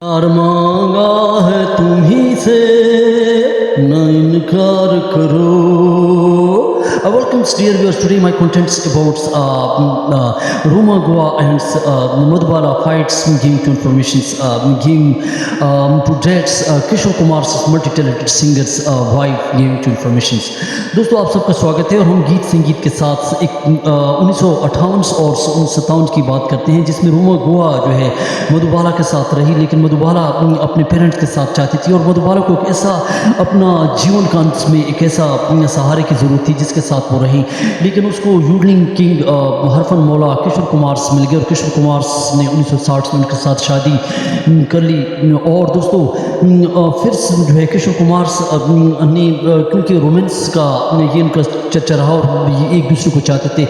और मांगा है तुम्ही से न इनकार करो. Welcome dear viewers. Today my contents about Roma Goa and Madhubala fights giving to informations giving to dates Kishore Kumar's multi-talented singers wife giving to informations. दोस्तों आप सबका स्वागत है और हम गीत संगीत के साथ एक 1958 और 57 की बात करते हैं जिसमें रोमा गोवा जो है मधुबाला के साथ रही, लेकिन मधुबाला अपने पेरेंट्स के साथ चाहती थी और मधुबाला को एक ऐसा अपना जीवन का अंत में एक ऐसा सहारे की ज़रूरत थी जिसके साथ वो रही, लेकिन उसको यूडलिंग किंग हरफन मौला किशोर कुमार से मिल गया और किशोर कुमार ने 1960 में उनके साथ शादी कर ली. और दोस्तों फिर जो है किशोर कुमार ने क्योंकि रोमांस का ये इनका चर्चा रहा और ये एक दूसरे को चाहते थे.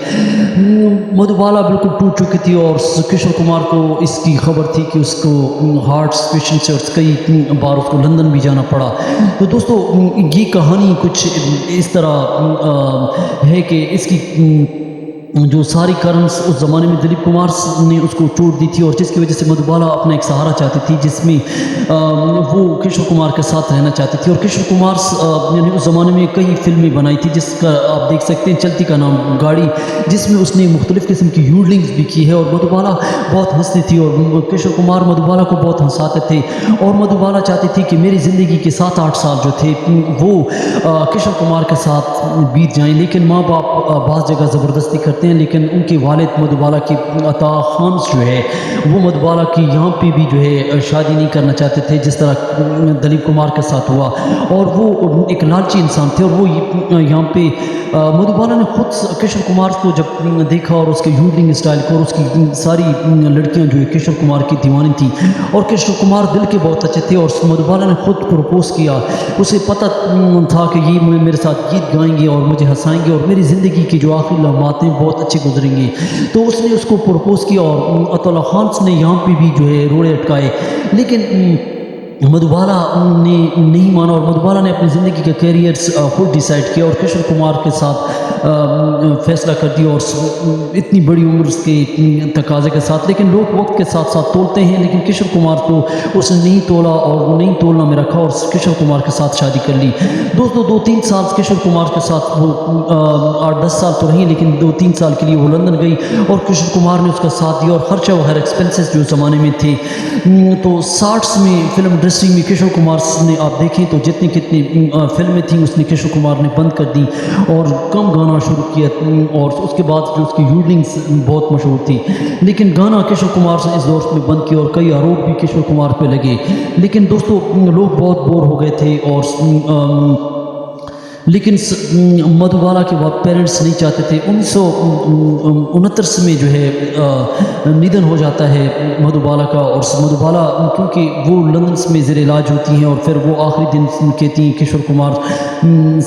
मधुबाला बिल्कुल टूट चुकी थी और किशोर कुमार को इसकी खबर थी कि उसको हार्ट पेशेंट से और कई बार उसको लंदन भी जाना पड़ा. तो दोस्तों ये कहानी कुछ इस तरह है कि इसकी जो सारी कारण उस ज़माने में दिलीप कुमार ने उसको चोट दी थी और जिसकी वजह से मधुबाला अपना एक सहारा चाहती थी जिसमें वो किशोर कुमार के साथ रहना चाहती थी. और किशोर कुमार ने उस ज़माने में कई फिल्में बनाई थी जिसका आप देख सकते हैं चलती का नाम गाड़ी, जिसमें उसने मुख्तलिफ़ किस्म की यूडलिंग्स भी की है. और मधुबाला बहुत हंसती थी और किशोर कुमार मधुबाला को बहुत हंसाते थे और मधुबाला चाहती थी कि मेरी ज़िंदगी के 7-8 साल जो थे वो किशोर कुमार के साथ बीत जाएँ. लेकिन माँ बाप बाज़ जगह ज़बरदस्ती करते हैं, लेकिन उनके वालिद मधुबाला की अता खान जो है वो मधुबाला की यहाँ पे भी जो है शादी नहीं करना चाहते थे जिस तरह दिलीप कुमार के साथ हुआ. और वो एक लालची इंसान थे और वो यहाँ पे मधुबाला ने खुद किशोर कुमार को जब देखा और उसके यूडलिंग स्टाइल को और उसकी सारी लड़कियाँ जो है किशोर कुमार की दीवानी थी और किशोर कुमार दिल के बहुत अच्छे थे और मधुबाला ने खुद प्रपोज किया. उसे पता था कि ये मेरे साथ गीत गाएंगे और मुझे हंसाएंगे और मेरी ज़िंदगी की जो आखिरी लम्हात हैं बहुत अच्छे गुजरेंगे. तो उसने उसको प्रपोज किया और अतुल्ला खान ने यहाँ पे भी जो है रोड़े अटकाए, लेकिन मधुबाला ने नहीं माना और मधुबाला ने अपनी ज़िंदगी का कैरियर खुद डिसाइड किया और किशोर कुमार के साथ फैसला कर दिया और इतनी बड़ी उम्र के तकाजे के साथ. लेकिन लोग वक्त के साथ साथ तोलते हैं, लेकिन किशोर कुमार को उसने नहीं तोला और नहीं तोलना में रखा और किशोर कुमार के साथ शादी कर ली. दोस्तों 2-3 साल किशोर कुमार के साथ वो 8-10 साल तो रही, लेकिन 2-3 साल के लिए वो लंदन गई और किशोर कुमार ने उसका साथ दिया और खर्चा हर एक्सपेंसेस जो ज़माने में थे. तो 60s में फिल्म इंडस्ट्री में किशोर कुमार ने आप देखें तो जितनी कितनी फिल्में थी उसने किशोर कुमार ने बंद कर दी और कम गाना शुरू किया. और उसके बाद जो उसकी यूडलिंग्स बहुत मशहूर थी, लेकिन गाना किशोर कुमार ने इस दौर में बंद किया और कई आरोप भी किशोर कुमार पे लगे. लेकिन दोस्तों लोग बहुत बोर हो गए थे और लेकिन मधुबाला के पेरेंट्स नहीं चाहते थे. 1969 में जो है निधन हो जाता है मधुबाला का और मधुबाला क्योंकि वो लंदन में ज़ेर इलाज होती हैं और फिर वो आखिरी दिन कहती हैं किशोर कुमार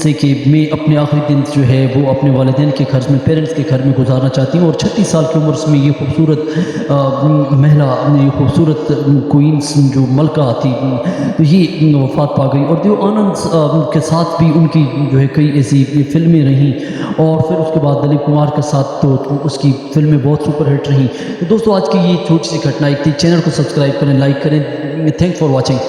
से कि मैं अपने आखिरी दिन जो है वो अपने वालिदैन के घर में पेरेंट्स के घर में गुजारना चाहती हूँ. और 36 साल की उम्र में ये खूबसूरत महिला, ये खूबसूरत क्वींस जो मलका थी, तो ये वफात पा गई. और देव आनंद के साथ भी उनकी जो है कई ऐसी फिल्में रहीं और फिर उसके बाद दिलीप कुमार के साथ तो उसकी फिल्में बहुत सुपरहिट रहीं. तो दोस्तों आज की ये छोटी सी घटना थी. चैनल को सब्सक्राइब करें, लाइक करें. Thanks for watching.